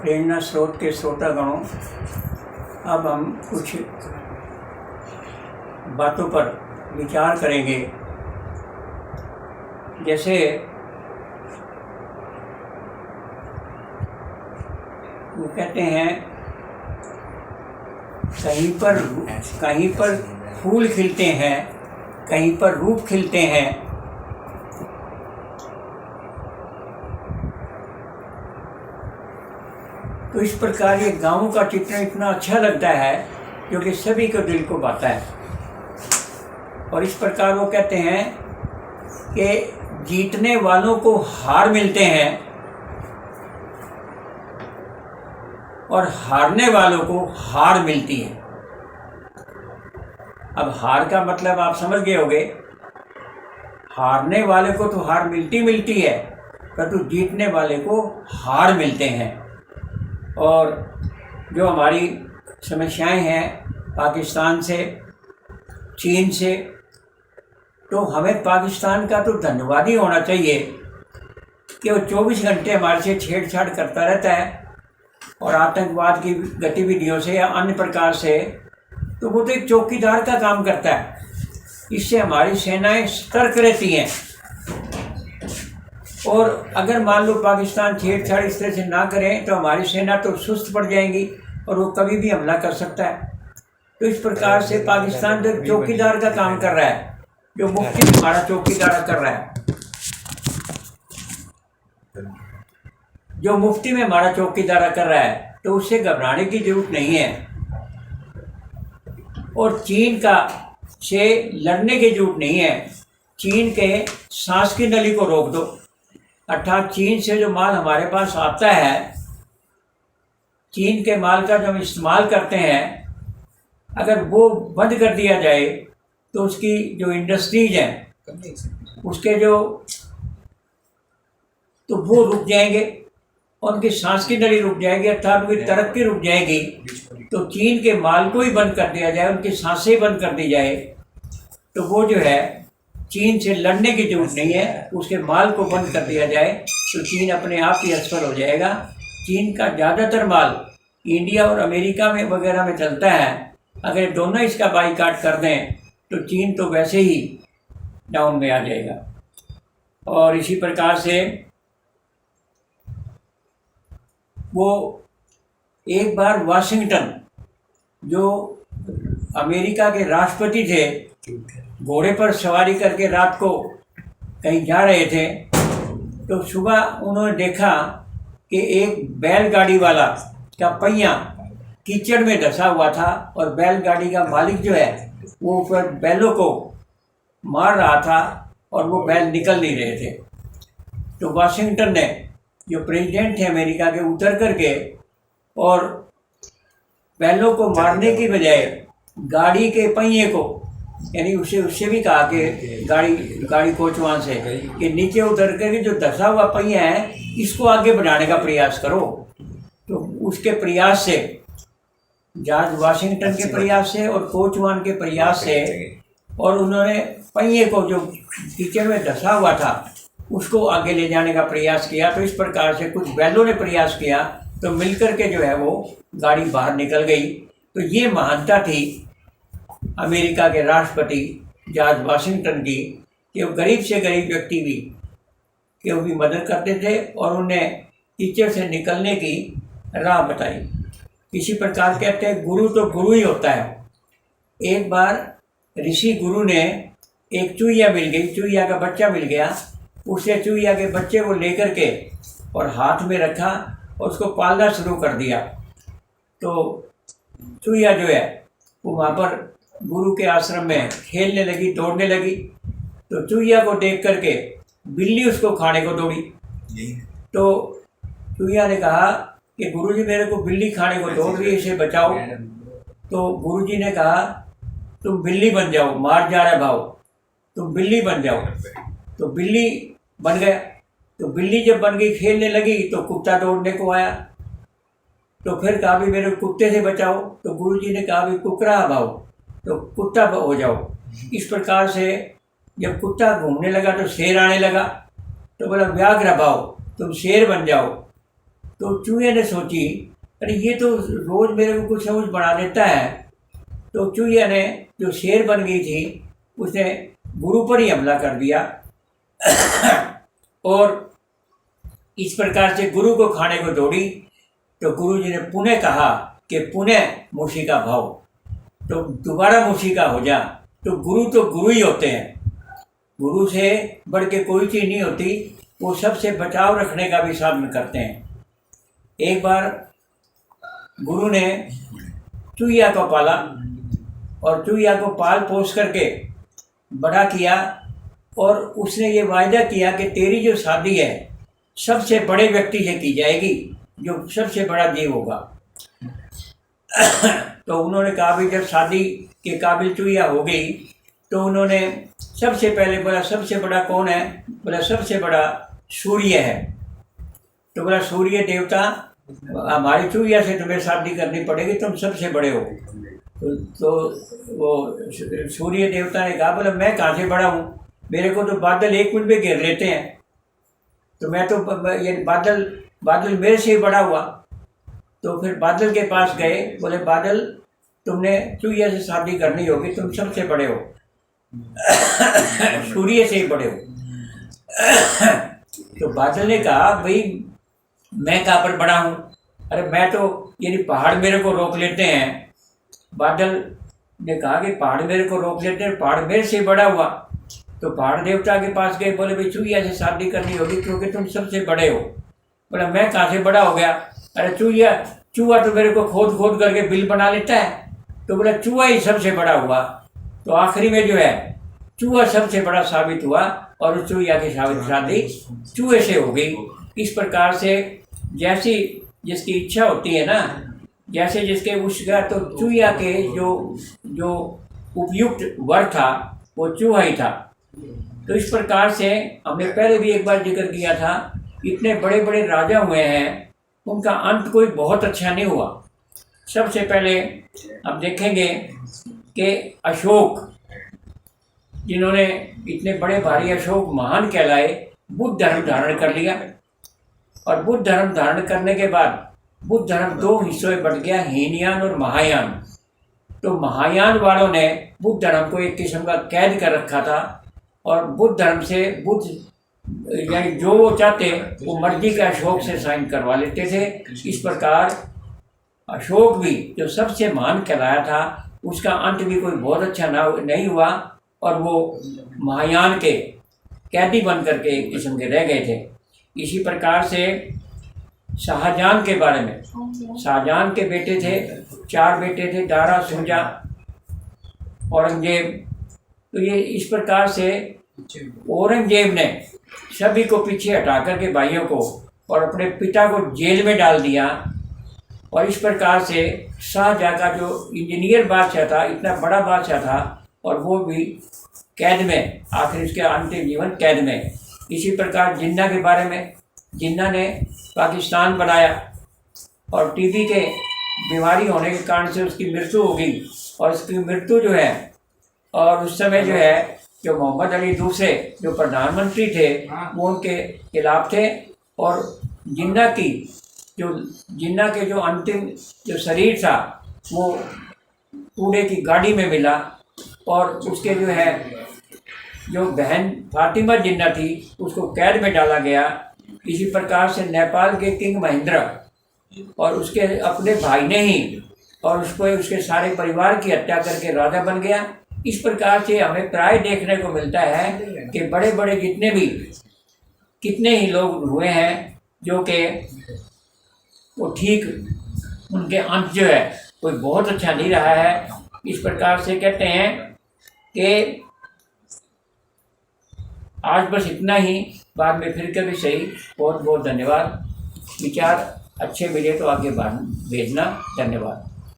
प्रेरणा स्रोत के श्रोतागणों, अब हम कुछ बातों पर विचार करेंगे। जैसे वो कहते हैं, कहीं पर फूल खिलते हैं, कहीं पर रूप खिलते हैं। तो इस प्रकार ये गाँव का चित्रण इतना अच्छा लगता है क्योंकि सभी को दिल को भाता है। और इस प्रकार वो कहते हैं कि जीतने वालों को हार मिलते हैं और हारने वालों को हार मिलती है। अब हार का मतलब आप समझ गए होंगे। हारने वाले को तो हार मिलती है, परंतु जीतने वाले को हार मिलते हैं। और जो हमारी समस्याएं हैं पाकिस्तान से, चीन से, तो हमें पाकिस्तान का तो धन्यवाद ही होना चाहिए कि वो 24 घंटे हमारे से छेड़छाड़ करता रहता है और आतंकवाद की गतिविधियों से या अन्य प्रकार से, तो वो तो एक चौकीदार का काम करता है। इससे हमारी सेनाएं सतर्क रहती हैं। और अगर मान लो पाकिस्तान छेड़छाड़ इस तरह से ना करें तो हमारी सेना तो सुस्त पड़ जाएंगी और वो कभी भी हमला कर सकता है। तो इस प्रकार से पाकिस्तान तो चौकीदार का काम कर रहा है, जो मुफ्ती में हमारा चौकीदार कर रहा है, जो मुफ्ती में हमारा चौकीदार कर रहा है, तो उससे घबराने की जरूरत नहीं है। और चीन का से लड़ने की जरूरत नहीं है। चीन के सांस की नली को रोक दो, अर्थात चीन से जो माल हमारे पास आता है, चीन के माल का जो हम इस्तेमाल करते हैं, अगर वो बंद कर दिया जाए तो उसकी जो इंडस्ट्रीज हैं उसके तो वो रुक जाएंगे, उनकी सांस की नली रुक जाएगी, अर्थात उनकी तरक्की रुक जाएगी। तो चीन के माल को ही बंद कर दिया जाए, उनकी सांसें बंद कर दी जाए, तो वो जो है चीन से लड़ने की जरूरत नहीं है। उसके माल को बंद कर दिया जाए तो चीन अपने आप ही असफल हो जाएगा। चीन का ज़्यादातर माल इंडिया और अमेरिका में वगैरह में चलता है। अगर दोनों इसका बाईकाट कर दें तो चीन तो वैसे ही डाउन में आ जाएगा। और इसी प्रकार से वो एक बार वाशिंगटन, जो अमेरिका के राष्ट्रपति थे, घोड़े पर सवारी करके रात को कहीं जा रहे थे, तो सुबह उन्होंने देखा कि एक बैलगाड़ी वाला का पहिया कीचड़ में धंसा हुआ था और बैलगाड़ी का मालिक जो है वो ऊपर बैलों को मार रहा था और वो बैल निकल नहीं रहे थे। तो वाशिंगटन ने, जो प्रेसिडेंट थे अमेरिका के, उतर करके और बैलों को मारने की बजाय गाड़ी के पहिए को, यानी उससे भी कहा कि गाड़ी कोचवान से कि नीचे उतर करके जो धंसा हुआ पहिया है इसको आगे बढ़ाने का प्रयास करो। तो उसके प्रयास से, जॉर्ज वाशिंगटन के प्रयास से और कोचवान के प्रयास से, और उन्होंने पहिए को जो कीचड़ में धंसा हुआ था उसको आगे ले जाने का प्रयास किया। तो इस प्रकार से कुछ बैलों ने प्रयास किया तो मिलकर के जो है वो गाड़ी बाहर निकल गई। तो ये महानता थी अमेरिका के राष्ट्रपति जॉर्ज वाशिंगटन की कि वो गरीब से गरीब व्यक्ति भी कि वो भी मदद करते थे और उन्हें कीचड़ से निकलने की राह बताई। इसी प्रकार कहते हैं गुरु तो गुरु ही होता है। एक बार ऋषि गुरु ने एक चूहिया मिल गई, चूहिया का बच्चा मिल गया, उसे चूहिया के बच्चे को लेकर के और हाथ में रखा और उसको पालना शुरू कर दिया। तो चूहिया जो है वो वहाँ पर गुरु के आश्रम में खेलने लगी, दौड़ने लगी। तो चूहिया को देख करके बिल्ली उसको खाने को दौड़ी। तो चूहिया ने कहा कि गुरुजी मेरे को बिल्ली खाने को दौड़ रही है, इसे बचाओ। तो गुरुजी ने कहा तुम बिल्ली बन जाओ, मार जा रहा है भाव, तुम बिल्ली बन जाओ। तो बिल्ली बन गया। तो बिल्ली जब बन गई, खेलने लगी, तो कुत्ता दौड़ने को आया। तो फिर कहा भी मेरे कुत्ते से बचाओ। तो गुरुजी ने कहा भी कुकरा भाव, तो कुत्ता हो जाओ। इस प्रकार से जब कुत्ता घूमने लगा तो शेर आने लगा। तो बोला व्याघ्र भाव, तुम शेर बन जाओ। तो चूहे ने सोची अरे ये तो रोज़ मेरे को कुछ समझ बना देता है। तो चूहे ने जो शेर बन गई थी उसने गुरु पर ही हमला कर दिया और इस प्रकार से गुरु को खाने को दौड़ी। तो गुरु जी ने पुनः कहा कि पुनः मूषिका भव, तो दोबारा मूषिका हो जा। तो गुरु ही होते हैं, गुरु से बढ़ के कोई चीज़ नहीं होती। वो सबसे बचाव रखने का भी साधन करते हैं। एक बार गुरु ने चूहिया को पाला और चूहिया को पाल पोस करके बड़ा किया और उसने ये वायदा किया कि तेरी जो शादी है सबसे बड़े व्यक्ति से की जाएगी, जो सबसे बड़ा जीव होगा। तो उन्होंने कहा भी जब शादी के काबिल चूहिया हो गई तो उन्होंने सबसे पहले बोला सबसे बड़ा कौन है? बोला सबसे बड़ा सूर्य है। तो बोला सूर्य देवता हमारी चूहिया से तुम्हें शादी करनी पड़ेगी, तुम सबसे बड़े हो। तो वो सूर्य देवता ने कहा बोला मैं कहाँ से बड़ा हूँ, मेरे को तो बादल एक मिनट में घेर लेते हैं, तो मैं तो ये बादल मेरे से ही बड़ा हुआ। तो फिर बादल के पास गए, बोले बादल तुमने चूहिया से शादी करनी होगी, तुम सबसे बड़े हो सूर्य से ही बड़े हो। तो बादल ने कहा भाई मैं कहाँ पर बड़ा हूँ, अरे मैं तो यदि पहाड़ मेरे को रोक लेते हैं। बादल ने कहा कि पहाड़ मेरे को रोक लेते हैं, पहाड़ मेरे से बड़ा हुआ। तो पहाड़ देवता के पास गए, बोले भाई चूहिया से शादी करनी होगी क्योंकि तुम सबसे बड़े हो। बोला मैं कहाँ से बड़ा हो गया, अरे चूहा तो मेरे को खोद करके बिल बना लेता है। तो बोला चूहा ही सबसे बड़ा हुआ। तो आखिरी में जो है चूहा सबसे बड़ा साबित हुआ और उस चूहिया की शादी चूहे से हो गई। इस प्रकार से जैसी जिसकी इच्छा होती है ना, जैसे जिसके उसका, तो चूहिया के जो उपयुक्त वर था वो चूहा ही था। तो इस प्रकार से हमने पहले भी एक बार जिक्र किया था, इतने बड़े बड़े राजा हुए हैं उनका अंत कोई बहुत अच्छा नहीं हुआ। सबसे पहले अब देखेंगे कि अशोक, जिन्होंने इतने बड़े भारी अशोक महान कहलाए, बुद्ध धर्म धारण कर लिया और बुद्ध धर्म धारण करने के बाद बुद्ध धर्म दो हिस्सों में बट गया, हीनयान और महायान। तो महायान वालों ने बुद्ध धर्म को एक किस्म का कैद कर रखा था और बुद्ध धर्म से बुद्ध यानी जो वो चाहते वो मर्जी के अशोक से साइन करवा लेते थे। इस प्रकार अशोक भी जो सबसे महान कहलाया था उसका अंत भी कोई बहुत अच्छा नहीं हुआ और वो महायान के कैदी बन करके एक किस्म के रह गए थे। इसी प्रकार से शाहजहां के बारे में, शाहजहां के बेटे थे, 4 बेटे थे, दारा, शुजा, औरंगजेब। तो ये इस प्रकार से औरंगजेब ने सभी को पीछे हटा करके भाइयों को और अपने पिता को जेल में डाल दिया। और इस प्रकार से शाहजहां का जो इंजीनियर बादशाह था, इतना बड़ा बादशाह था और वो भी कैद में, आखिर इसके अंतिम जीवन कैद में। इसी प्रकार जिन्ना के बारे में, जिन्ना ने पाकिस्तान बनाया और टीबी के बीमारी होने के कारण से उसकी मृत्यु हो गई। और उसकी मृत्यु जो है, और उस समय जो है जो मोहम्मद अली दूसरे जो प्रधानमंत्री थे वो उनके खिलाफ थे। और जिन्ना के जो अंतिम जो शरीर था वो कूड़े की गाड़ी में मिला और उसके जो है जो बहन फातिमा जिन्ना थी उसको कैद में डाला गया। इसी प्रकार से नेपाल के किंग महेंद्र और उसके अपने भाई ने ही और उसको उसके सारे परिवार की हत्या करके राजा बन गया। इस प्रकार से हमें प्राय देखने को मिलता है कि बड़े बड़े जितने भी कितने ही लोग हुए हैं जो कि वो ठीक उनके अंत जो है कोई बहुत अच्छा नहीं रहा है। इस प्रकार से कहते हैं कि आज बस इतना ही, बाद में फिर कभी सही। बहुत बहुत धन्यवाद। विचार अच्छे मिले तो आगे भेजना। धन्यवाद।